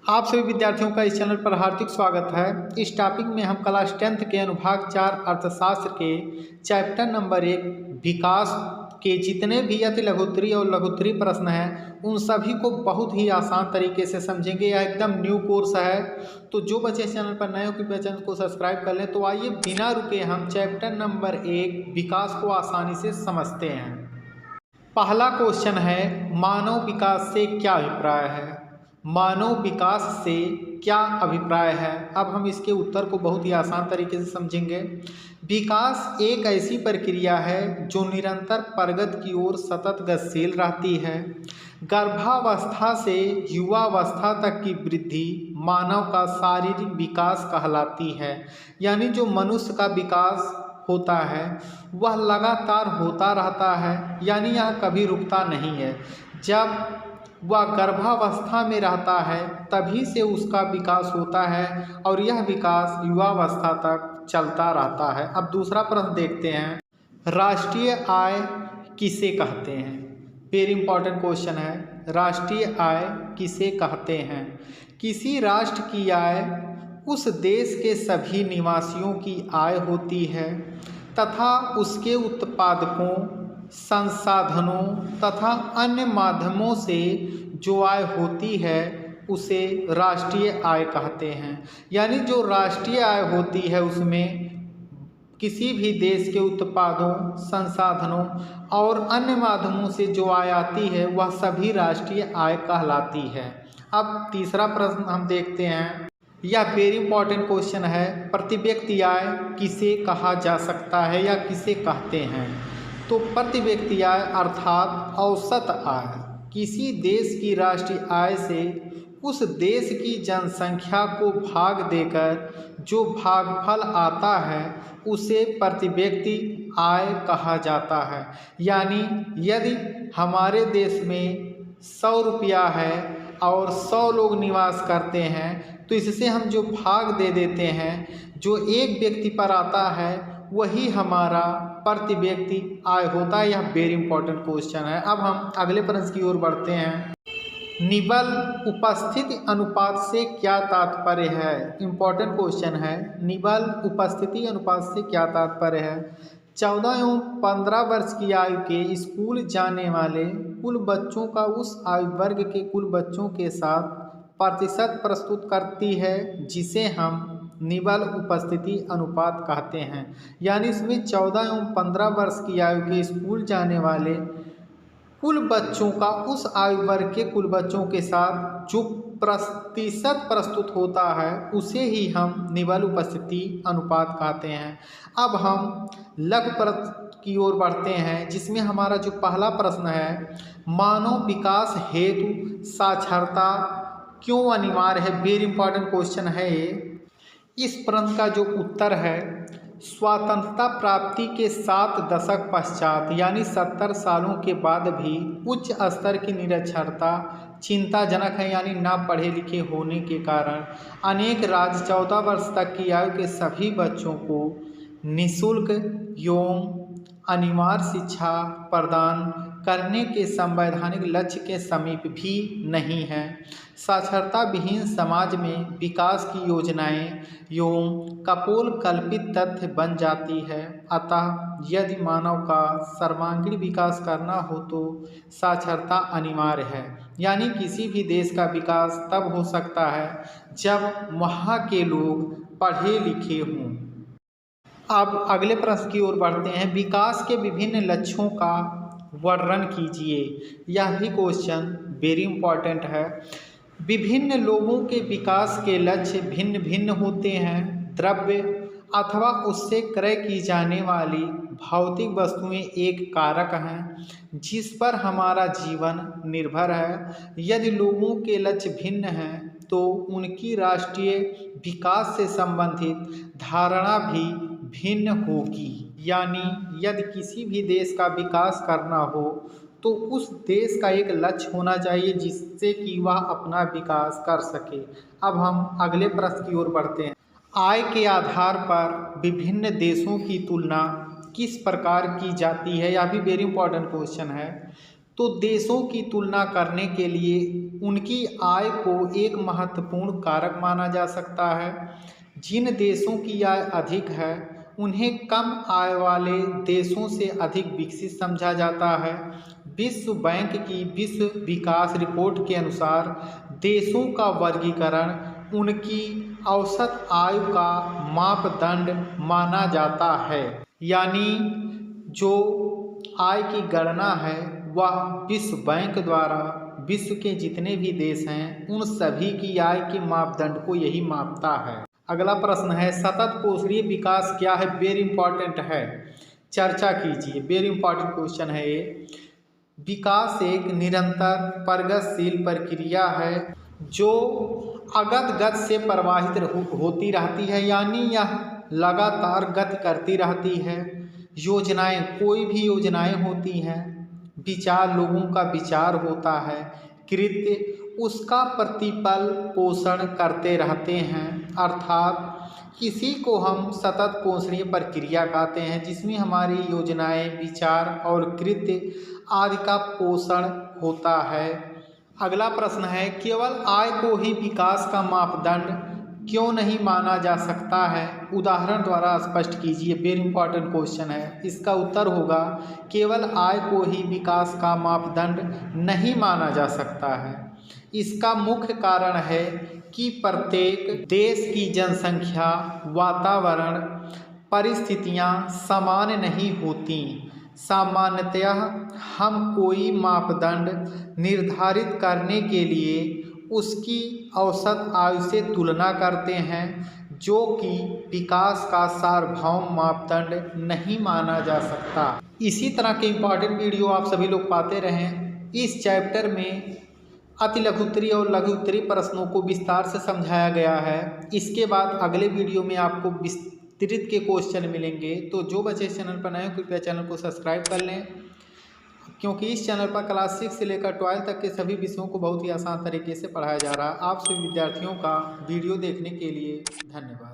आप सभी विद्यार्थियों का इस चैनल पर हार्दिक स्वागत है। इस टॉपिक में हम क्लास 10th के अनुभाग 4 अर्थशास्त्र के चैप्टर नंबर 1 विकास के जितने भी अति लघुत्तरी और लघुत्तरी प्रश्न हैं उन सभी को बहुत ही आसान तरीके से समझेंगे। यह एकदम न्यू कोर्स है, तो जो बच्चे इस चैनल पर नए हो कृपया चैनल को सब्सक्राइब कर लें। तो आइए बिना रुके हम चैप्टर नंबर 1 विकास को आसानी से समझते हैं। पहला क्वेश्चन है, मानव विकास से क्या अभिप्राय है। मानव विकास से क्या अभिप्राय है। अब हम इसके उत्तर को बहुत ही आसान तरीके से समझेंगे। विकास एक ऐसी प्रक्रिया है जो निरंतर प्रगति की ओर सतत गतिशील रहती है। गर्भावस्था से युवावस्था तक की वृद्धि मानव का शारीरिक विकास कहलाती है। यानी जो मनुष्य का विकास होता है वह लगातार होता रहता है, यानी यह कभी रुकता नहीं है। जब वह गर्भावस्था में रहता है तभी से उसका विकास होता है और यह विकास युवावस्था तक चलता रहता है। अब दूसरा प्रश्न देखते हैं, राष्ट्रीय आय किसे कहते हैं। वेरी इंपॉर्टेंट क्वेश्चन है, राष्ट्रीय आय किसे कहते हैं। किसी राष्ट्र की आय उस देश के सभी निवासियों की आय होती है तथा उसके उत्पादकों, संसाधनों तथा अन्य माध्यमों से जो आय होती है उसे राष्ट्रीय आय कहते हैं। यानी जो राष्ट्रीय आय होती है उसमें किसी भी देश के उत्पादों, संसाधनों और अन्य माध्यमों से जो आय आती है वह सभी राष्ट्रीय आय कहलाती है। अब तीसरा प्रश्न हम देखते हैं, यह वेरी इंपॉर्टेंट क्वेश्चन है, प्रति व्यक्ति आय किसे कहा जा सकता है या किसे कहते हैं। तो प्रति व्यक्ति आय अर्थात औसत आय किसी देश की राष्ट्रीय आय से उस देश की जनसंख्या को भाग देकर जो भागफल आता है उसे प्रति व्यक्ति आय कहा जाता है। यानी यदि हमारे देश में 100 रुपया है और 100 लोग निवास करते हैं तो इससे हम जो भाग दे देते हैं जो एक व्यक्ति पर आता है वही हमारा प्रति व्यक्ति आय होता है। यह वेरी इंपॉर्टेंट क्वेश्चन है। अब हम अगले प्रश्न की ओर बढ़ते हैं, निबल उपस्थिति अनुपात से क्या तात्पर्य है। इंपॉर्टेंट क्वेश्चन है, निबल उपस्थिति अनुपात से क्या तात्पर्य है। 14 एवं 15 वर्ष की आयु के स्कूल जाने वाले कुल बच्चों का उस आयु वर्ग के कुल बच्चों के साथ प्रतिशत प्रस्तुत करती है जिसे हम निबल उपस्थिति अनुपात कहते हैं। यानी इसमें 14 एवं 15 वर्ष की आयु के स्कूल जाने वाले कुल बच्चों का उस आयु वर्ग के कुल बच्चों के साथ जो प्रतिशत प्रस्तुत होता है उसे ही हम निबल उपस्थिति अनुपात कहते हैं। अब हम लघु प्रश्न की ओर बढ़ते हैं जिसमें हमारा जो पहला प्रश्न है, मानव विकास हेतु साक्षरता क्यों अनिवार्य है। वेरी इंपॉर्टेंट क्वेश्चन है ये। इस प्रश्न का जो उत्तर है, स्वतंत्रता प्राप्ति के 7 दशक पश्चात यानी 70 सालों के बाद भी उच्च स्तर की निरक्षरता चिंताजनक है। यानी ना पढ़े लिखे होने के कारण अनेक राज्य 14 वर्ष तक की आयु के सभी बच्चों को निःशुल्क एवं अनिवार्य शिक्षा प्रदान करने के संवैधानिक लक्ष्य के समीप भी नहीं है। साक्षरता विहीन समाज में विकास की योजनाएं एवं कपोल कल्पित तथ्य बन जाती है। अतः यदि मानव का सर्वांगीण विकास करना हो तो साक्षरता अनिवार्य है। यानी किसी भी देश का विकास तब हो सकता है जब वहाँ के लोग पढ़े लिखे हों। अब अगले प्रश्न की ओर बढ़ते हैं, विकास के विभिन्न लक्ष्यों का वर्णन कीजिए। यह भी क्वेश्चन वेरी इंपॉर्टेंट है। विभिन्न लोगों के विकास के लक्ष्य भिन्न भिन्न होते हैं। द्रव्य अथवा उससे क्रय की जाने वाली भौतिक वस्तुएं एक कारक हैं जिस पर हमारा जीवन निर्भर है। यदि लोगों के लक्ष्य भिन्न हैं तो उनकी राष्ट्रीय विकास से संबंधित धारणा भी भिन्न होगी। यानी यदि किसी भी देश का विकास करना हो तो उस देश का एक लक्ष्य होना चाहिए जिससे कि वह अपना विकास कर सके। अब हम अगले प्रश्न की ओर बढ़ते हैं, आय के आधार पर विभिन्न देशों की तुलना किस प्रकार की जाती है। यह भी वेरी इंपॉर्टेंट क्वेश्चन है। तो देशों की तुलना करने के लिए उनकी आय को एक महत्वपूर्ण कारक माना जा सकता है। जिन देशों की आय अधिक है उन्हें कम आय वाले देशों से अधिक विकसित समझा जाता है। विश्व बैंक की विश्व विकास रिपोर्ट के अनुसार देशों का वर्गीकरण उनकी औसत आयु का मापदंड माना जाता है। यानी जो आय की गणना है वह विश्व बैंक द्वारा विश्व के जितने भी देश हैं उन सभी की आय के मापदंड को यही मापता है। अगला प्रश्न है सतत पोषणीय विकास क्या है? वेरी इंपॉर्टेंट है, चर्चा कीजिए। वेरी इंपॉर्टेंट क्वेश्चन है ये। विकास एक निरंतर प्रगतिशील प्रक्रिया है जो अगत गति से प्रवाहित होती रहती है, यानी यह लगातार गति करती रहती है। योजनाएं, कोई भी योजनाएं होती हैं, विचार, लोगों का विचार होता है, कृत्य उसका प्रतिपल पोषण करते रहते हैं, अर्थात इसी को हम सतत पोषणीय प्रक्रिया कहते हैं, जिसमें हमारी योजनाएं, विचार और कृत्य आदि का पोषण होता है। अगला प्रश्न है केवल आय को ही विकास का मापदंड क्यों नहीं माना जा सकता है? उदाहरण द्वारा स्पष्ट कीजिए। वेरी इंपॉर्टेंट क्वेश्चन है। इसका उत्तर होगा केवल आय को ही विकास का मापदंड नहीं माना जा सकता है। इसका मुख्य कारण है कि प्रत्येक देश की जनसंख्या, वातावरण, परिस्थितियां समान नहीं होती। सामान्यतः हम कोई मापदंड निर्धारित करने के लिए उसकी औसत आयु से तुलना करते हैं, जो कि विकास का सार्वभौम मापदंड नहीं माना जा सकता। इसी तरह के इम्पॉर्टेंट वीडियो आप सभी लोग पाते रहें। इस चैप्टर में अति लघुत्तरी और लघुत्तरी प्रश्नों को विस्तार से समझाया गया है। इसके बाद अगले वीडियो में आपको विस्तृत के क्वेश्चन मिलेंगे। तो जो बच्चे चैनल पर नए हैं कृपया चैनल को सब्सक्राइब कर लें, क्योंकि इस चैनल पर क्लास 6 से लेकर 12 तक के सभी विषयों को बहुत ही आसान तरीके से पढ़ाया जा रहा है। आप सभी विद्यार्थियों का वीडियो देखने के लिए धन्यवाद।